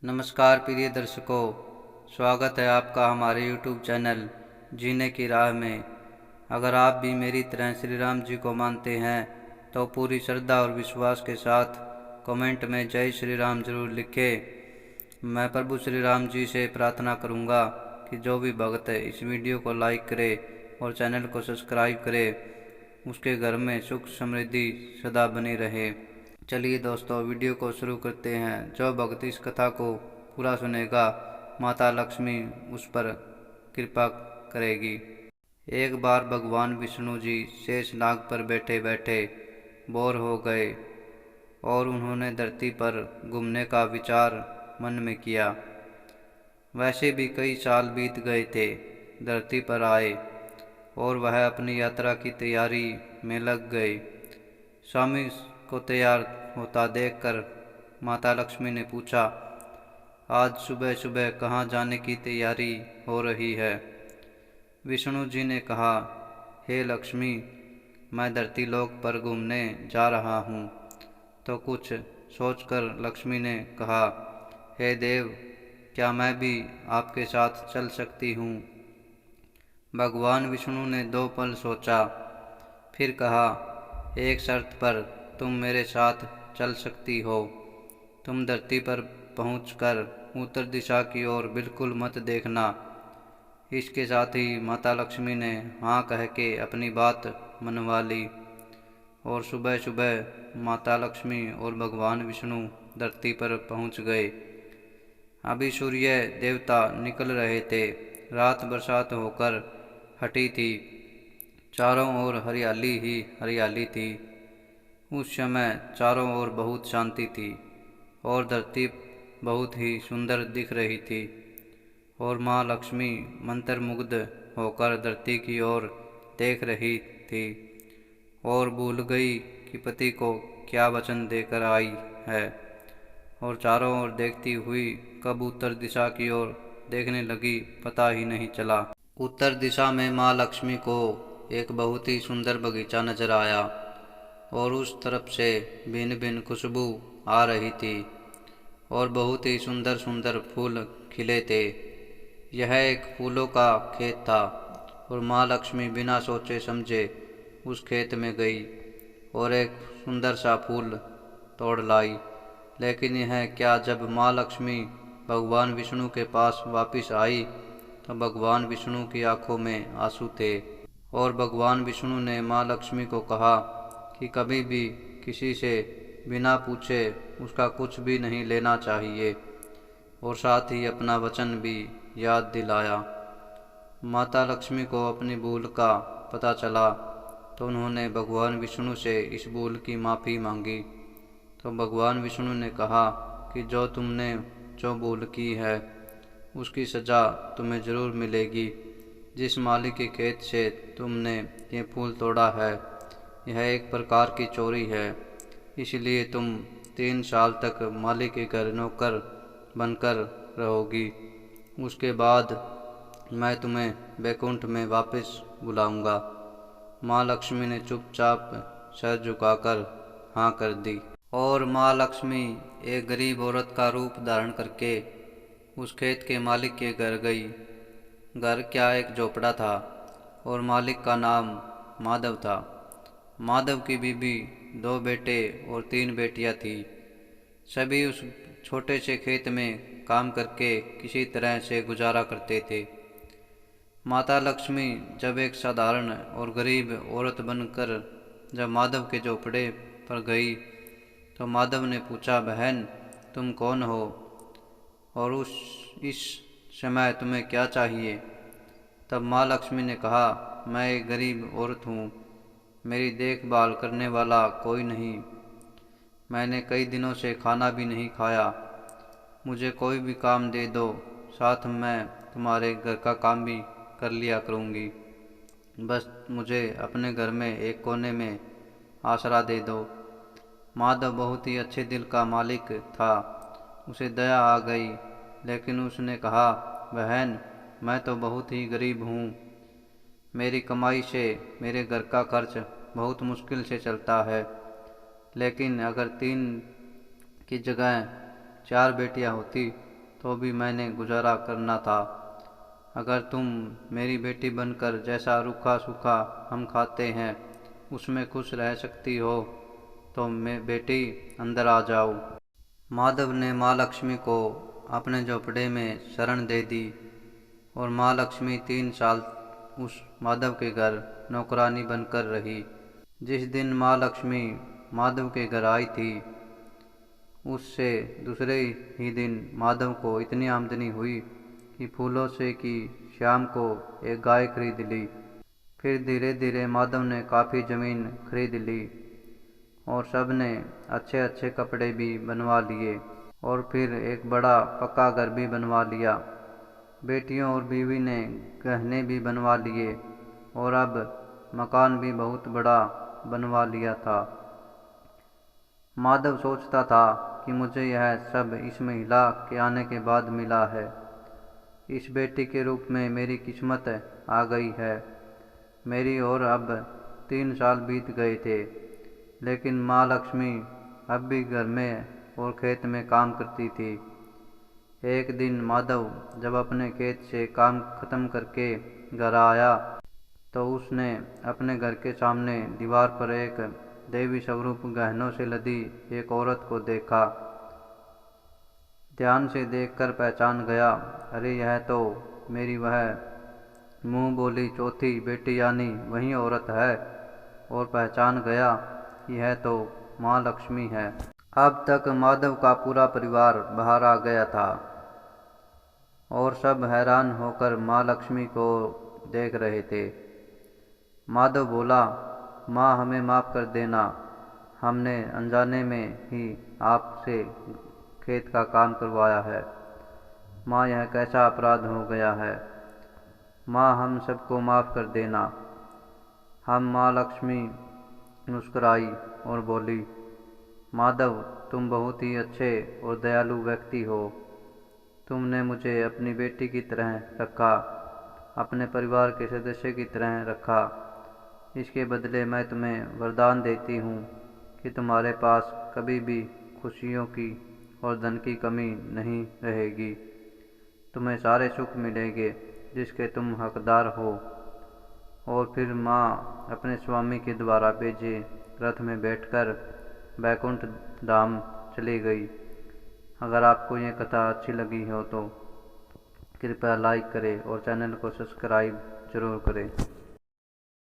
नमस्कार प्रिय दर्शकों, स्वागत है आपका हमारे YouTube चैनल जीने की राह में। अगर आप भी मेरी तरह श्री राम जी को मानते हैं तो पूरी श्रद्धा और विश्वास के साथ कमेंट में जय श्री राम जरूर लिखें। मैं प्रभु श्री राम जी से प्रार्थना करूंगा कि जो भी भक्त है इस वीडियो को लाइक करे और चैनल को सब्सक्राइब करे, उसके घर में सुख समृद्धि सदा बनी रहे। चलिए दोस्तों, वीडियो को शुरू करते हैं। जो भक्त इस कथा को पूरा सुनेगा, माता लक्ष्मी उस पर कृपा करेगी। एक बार भगवान विष्णु जी शेष नाग पर बैठे बैठे बोर हो गए और उन्होंने धरती पर घूमने का विचार मन में किया। वैसे भी कई साल बीत गए थे। धरती पर आए और वह अपनी यात्रा की तैयारी में लग गए। स्वामी को तैयार होता देखकर माता लक्ष्मी ने पूछा, आज सुबह सुबह कहाँ जाने की तैयारी हो रही है? विष्णु जी ने कहा, हे लक्ष्मी, मैं धरती लोक पर घूमने जा रहा हूँ। तो कुछ सोचकर लक्ष्मी ने कहा, हे देव, क्या मैं भी आपके साथ चल सकती हूँ? भगवान विष्णु ने 2 पल सोचा, फिर कहा, एक शर्त पर तुम मेरे साथ चल सकती हो। तुम धरती पर पहुंचकर उत्तर दिशा की ओर बिल्कुल मत देखना। इसके साथ ही माता लक्ष्मी ने हाँ कह के अपनी बात मनवा ली और सुबह सुबह माता लक्ष्मी और भगवान विष्णु धरती पर पहुंच गए। अभी सूर्य देवता निकल रहे थे। रात बरसात होकर हटी थी। चारों ओर हरियाली ही हरियाली थी। उस समय चारों ओर बहुत शांति थी और धरती बहुत ही सुंदर दिख रही थी। और माँ लक्ष्मी मंत्रमुग्ध होकर धरती की ओर देख रही थी और भूल गई कि पति को क्या वचन देकर आई है, और चारों ओर देखती हुई कब उत्तर दिशा की ओर देखने लगी पता ही नहीं चला। उत्तर दिशा में माँ लक्ष्मी को एक बहुत ही सुंदर बगीचा नजर आया और उस तरफ से भिन्न भिन्न खुशबू आ रही थी और बहुत ही सुंदर सुंदर फूल खिले थे। यह एक फूलों का खेत था और माँ लक्ष्मी बिना सोचे समझे उस खेत में गई और एक सुंदर सा फूल तोड़ लाई। लेकिन यह क्या, जब माँ लक्ष्मी भगवान विष्णु के पास वापस आई तो भगवान विष्णु की आंखों में आंसू थे और भगवान विष्णु ने माँ लक्ष्मी को कहा कि कभी भी किसी से बिना पूछे उसका कुछ भी नहीं लेना चाहिए, और साथ ही अपना वचन भी याद दिलाया। माता लक्ष्मी को अपनी भूल का पता चला तो उन्होंने भगवान विष्णु से इस भूल की माफ़ी मांगी। तो भगवान विष्णु ने कहा कि जो तुमने जो भूल की है उसकी सज़ा तुम्हें ज़रूर मिलेगी। जिस मालिक के खेत से तुमने ये फूल तोड़ा है, यह एक प्रकार की चोरी है, इसलिए तुम 3 साल तक मालिक के घर नौकर बनकर रहोगी। उसके बाद मैं तुम्हें बैकुंठ में वापस बुलाऊंगा। माँ लक्ष्मी ने चुपचाप सर झुकाकर हाँ कर दी और माँ लक्ष्मी एक गरीब औरत का रूप धारण करके उस खेत के मालिक के घर गई। घर क्या, एक झोपड़ा था और मालिक का नाम माधव था। माधव की बीबी 2 बेटे और 3 बेटियां थी। सभी उस छोटे से खेत में काम करके किसी तरह से गुजारा करते थे। माता लक्ष्मी जब एक साधारण और गरीब औरत बनकर जब माधव के झोपड़े पर गई तो माधव ने पूछा, बहन तुम कौन हो और इस समय तुम्हें क्या चाहिए? तब माँ लक्ष्मी ने कहा, मैं एक गरीब औरत हूँ, मेरी देखभाल करने वाला कोई नहीं। मैंने कई दिनों से खाना भी नहीं खाया। मुझे कोई भी काम दे दो, साथ मैं तुम्हारे घर का काम भी कर लिया करूँगी। बस मुझे अपने घर में एक कोने में आसरा दे दो। माधव बहुत ही अच्छे दिल का मालिक था। उसे दया आ गई, लेकिन उसने कहा, बहन मैं तो बहुत ही गरीब हूँ। मेरी कमाई से मेरे घर का खर्च बहुत मुश्किल से चलता है। लेकिन अगर 3 की जगह 4 बेटियां होती तो भी मैंने गुजारा करना था। अगर तुम मेरी बेटी बनकर जैसा रूखा सूखा हम खाते हैं उसमें खुश रह सकती हो तो मैं बेटी अंदर आ जाओ। माधव ने माँ लक्ष्मी को अपने झोपड़े में शरण दे दी और माँ लक्ष्मी 3 साल उस माधव के घर नौकरानी बनकर रही। जिस दिन माँ लक्ष्मी माधव के घर आई थी उससे दूसरे ही दिन माधव को इतनी आमदनी हुई कि फूलों से की शाम को एक गाय खरीद ली। फिर धीरे धीरे माधव ने काफ़ी ज़मीन खरीद ली और सब ने अच्छे अच्छे कपड़े भी बनवा लिए और फिर एक बड़ा पक्का घर भी बनवा लिया। बेटियों और बीवी ने गहने भी बनवा लिए और अब मकान भी बहुत बड़ा बनवा लिया था। माधव सोचता था कि मुझे यह सब इस महिला के आने के बाद मिला है। इस बेटी के रूप में मेरी किस्मत आ गई है मेरी। और अब 3 साल बीत गए थे लेकिन माँ लक्ष्मी अब भी घर में और खेत में काम करती थी। एक दिन माधव जब अपने खेत से काम खत्म करके घर आया तो उसने अपने घर के सामने दीवार पर एक देवी स्वरूप गहनों से लदी एक औरत को देखा। ध्यान से देखकर पहचान गया, अरे यह तो मेरी वह मुँह बोली चौथी बेटी यानी वही औरत है। और पहचान गया कि यह तो माँ लक्ष्मी है। अब तक माधव का पूरा परिवार बाहर आ गया था और सब हैरान होकर माँ लक्ष्मी को देख रहे थे। माधव बोला, माँ हमें माफ़ कर देना, हमने अनजाने में ही आपसे खेत का काम करवाया है। माँ यह कैसा अपराध हो गया है, माँ हम सबको माफ़ कर देना। हम माँ लक्ष्मी मुस्कुराई और बोली, माधव तुम बहुत ही अच्छे और दयालु व्यक्ति हो। तुमने मुझे अपनी बेटी की तरह रखा, अपने परिवार के सदस्य की तरह रखा। इसके बदले मैं तुम्हें वरदान देती हूँ कि तुम्हारे पास कभी भी खुशियों की और धन की कमी नहीं रहेगी। तुम्हें सारे सुख मिलेंगे जिसके तुम हकदार हो। और फिर माँ अपने स्वामी के द्वारा भेजे रथ में बैठकर बैकुंठ धाम चली गई। अगर आपको ये कथा अच्छी लगी हो तो कृपया लाइक करें और चैनल को सब्सक्राइब जरूर करें।